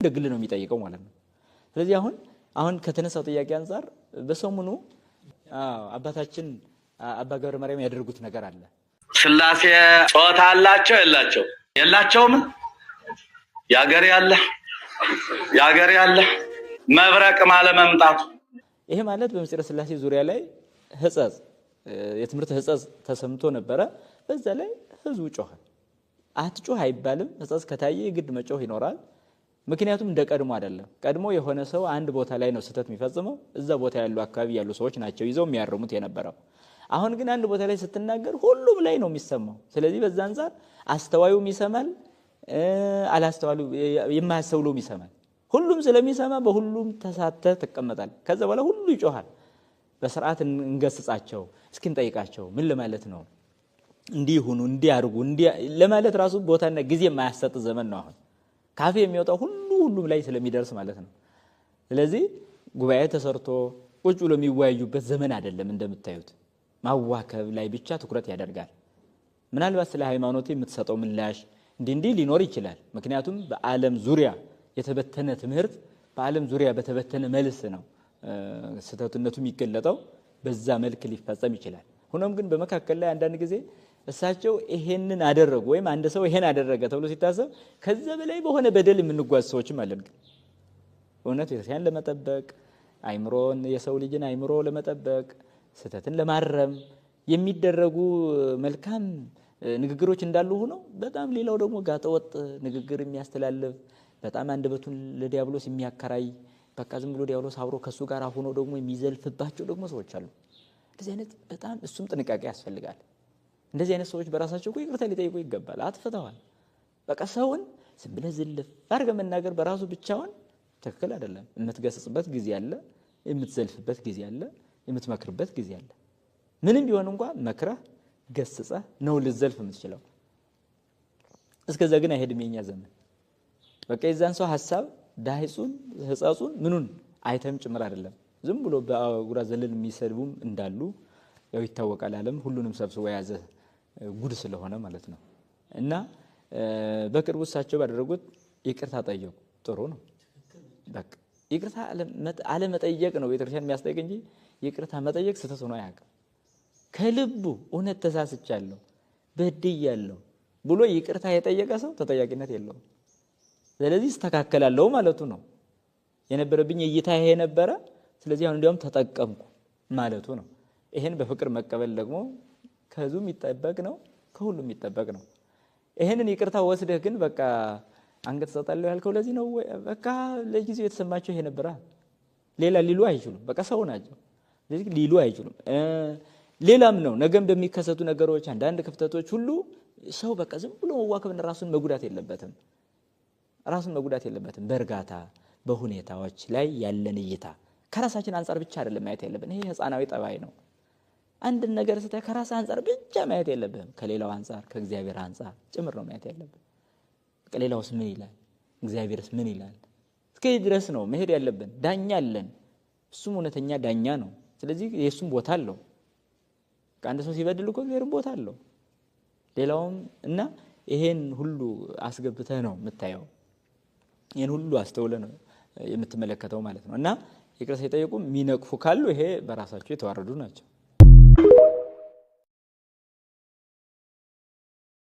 ደግል ነው የሚጠይቀው ማለት ነው። ስለዚህ አሁን ከተነሳው ጥያቄ አንፃር በሰሙኑ አባታችን አባ ገብረ ማርያም ያደርጉት ነገር አለ። ስላሴ ጾታ አላቸው የላቸውም? ያገር ያለ መብረቅ ማለት መምጣቱ ይሄ ማለት በምስጢረ ስላሴ ዙሪያ ላይ ህጸጽ የትምህርት ህጸጽ ተሰምቶ ነበረ። በዛ ላይ ህዝቡ ጮኸ። አትጮህ አይባልም። ህጸጽ ከታየ ግድ መጮህ ይኖራል። ምክንያቱም እንደቀድሞ አይደለም። ቀድሞ የሆነ ሰው አንድ ቦታ ላይ ነው ስህተት የሚፈጽመው። እዛ ቦታ ያሉ አካባቢ ያሉ ሰዎች ናቸው ይዘው የሚያርሙት የነበረው። አሁን ግን አንድ ቦታ ላይ ስትናገር ሁሉም ላይ ነው የሚሰማው። ስለዚህ በዛ አንፃር አስተዋዩም ይሰማል፣ አላስተዋሉ የማያስተውሉም ይሰማል። ሁሉም ስለሚሰማ በሁሉም ተሳተህ ትቀመጣል። ከዛ በኋላ ሁሉ ይጮሃል። በስርዓት እንገስጻቸው፣ እስኪ እንጠይቃቸው ምን ለማለት ነው፣ እንዲህ ሁኑ፣ እንዲህ አድርጉ ለማለት ራሱ ቦታና ጊዜ የማያሰጥ ዘመን ነው አሁን። ካፌ የሚወጣው ሁሉም ላይ ስለሚደርስ ማለት ነው። ስለዚህ ጉባኤ ተሰርቶ ቁጭ ብሎ የሚወያዩበት ዘመን አይደለም። እንደምታዩት ማዋከብ ላይ ብቻ ትኩረት ያደርጋል። ምናልባት ስለ ሃይማኖት የምትሰጠው ምላሽ እንዲህ ሊኖር ይችላል። ምክንያቱም በዓለም ዙሪያ የተበተነ ትምህርት በዓለም ዙሪያ በተበተነ መልስ ነው ስተቱነቱ የሚገለጠው። በዛ መልክ ሊፈጸም ይችላል። ሆኖም ግን በመካከል ላይ አንዳንድ ጊዜ እሳቸው ይሄንን አደረጉ ወይም አንድ ሰው ይሄን አደረገ ተብሎ ሲታሰብ ከዛ በላይ በሆነ በደል የምንጓዝ ሰዎችም አለን። ግን እውነት ቤተክርስቲያን ለመጠበቅ አይምሮን የሰው ልጅን አይምሮ ለመጠበቅ ስተትን ለማረም የሚደረጉ መልካም ንግግሮች እንዳሉ ሆኖ በጣም ሌላው ደግሞ ጋጠወጥ ንግግር የሚያስተላልፍ በጣም አንደበቱን ለዲያብሎስ የሚያከራይ በቃ ዝም ብሎ ዲያብሎስ አብሮ ከሱ ጋር ሆኖ ደግሞ የሚዘልፍባቸው ደግሞ ሰዎች አሉ። እንደዚህ አይነት በጣም እሱም ጥንቃቄ ያስፈልጋል። እንደዚህ አይነት ሰዎች በራሳቸው ይቅርታ ሊጠይቁ ይገባል። አጥፍተዋል። በቃ ሰውን ዝም ብለህ ዝልፍ አድርገህ መናገር በራሱ ብቻውን ትክክል አይደለም። የምትገስጽበት ጊዜ አለ፣ የምትዘልፍበት ጊዜ አለ፣ የምትመክርበት ጊዜ አለ። ምንም ቢሆን እንኳን መክረህ ገስጸህ ነው ልዘልፍ የምትችለው። እስከዛ ግን አይሄድም የኛ ዘመን። በቃ የዛን ሰው ሐሳብ ዳይጹን ህጻጹን ምኑን አይተም ጭምር አይደለም። ዝም ብሎ በአጉራ ዘለል የሚሰድቡም እንዳሉ ያው ይታወቃል። ዓለም ሁሉንም ሰብስቦ የያዘ ጉድ ስለሆነ ማለት ነው። እና በቅርቡ እሳቸው ባደረጉት ይቅርታ ጠየቁ። ጥሩ ነው። በቃ ይቅርታ አለመጠየቅ ነው ቤተክርስቲያን የሚያስጠይቅ እንጂ ይቅርታ መጠየቅ ስህተት ሆኖ አያውቅም። ከልቡ እውነት ተሳስቻለሁ በድያለሁ ብሎ ይቅርታ የጠየቀ ሰው ተጠያቂነት የለውም። ስለዚህ እስተካከላለሁ ማለቱ ነው። የነበረብኝ እይታ ይሄ ነበረ፣ ስለዚህ አሁን እንዲያውም ተጠቀምኩ ማለቱ ነው። ይሄን በፍቅር መቀበል ደግሞ ከህዝቡ የሚጠበቅ ነው፣ ከሁሉም የሚጠበቅ ነው። ይሄንን ይቅርታ ወስደህ ግን በቃ አንገት ሰጣለሁ ያልከው ለዚህ ነው ወይ? በቃ ለጊዜው የተሰማቸው ይሄ ነበረ። ሌላ ሊሉ አይችሉም። በቃ ሰው ናቸው። ስለዚህ ሊሉ አይችሉም። ሌላም ነው ነገም በሚከሰቱ ነገሮች አንዳንድ ክፍተቶች ሁሉ ሰው በቃ ዝም ብሎ መዋከብና ራሱን መጉዳት የለበትም። በእርጋታ በሁኔታዎች ላይ ያለን እይታ ከራሳችን አንፃር ብቻ አይደለም ማየት ያለብን። ይሄ ህፃናዊ ጠባይ ነው። አንድ ነገር ስታይ ከራስ አንፃር ብቻ ማየት የለብህም። ከሌላው አንፃር ከእግዚአብሔር አንፃር ጭምር ነው ማየት ያለብን። ሌላውስ ምን ይላል? እግዚአብሔርስ ምን ይላል? እስከዚህ ድረስ ነው መሄድ ያለብን። ዳኛ አለን። እሱም እውነተኛ ዳኛ ነው። ስለዚህ የእሱም ቦታ አለው። አንድ ሰው ሲበድል እኮ እግዚአብሔርም ቦታ አለው። ሌላውም እና ይሄን ሁሉ አስገብተህ ነው የምታየው። ይሄን ሁሉ አስተውለህ ነው የምትመለከተው ማለት ነው። እና ይቅርታ ሲጠይቁ የሚነቅፉ ካሉ ይሄ በራሳቸው የተዋረዱ ናቸው።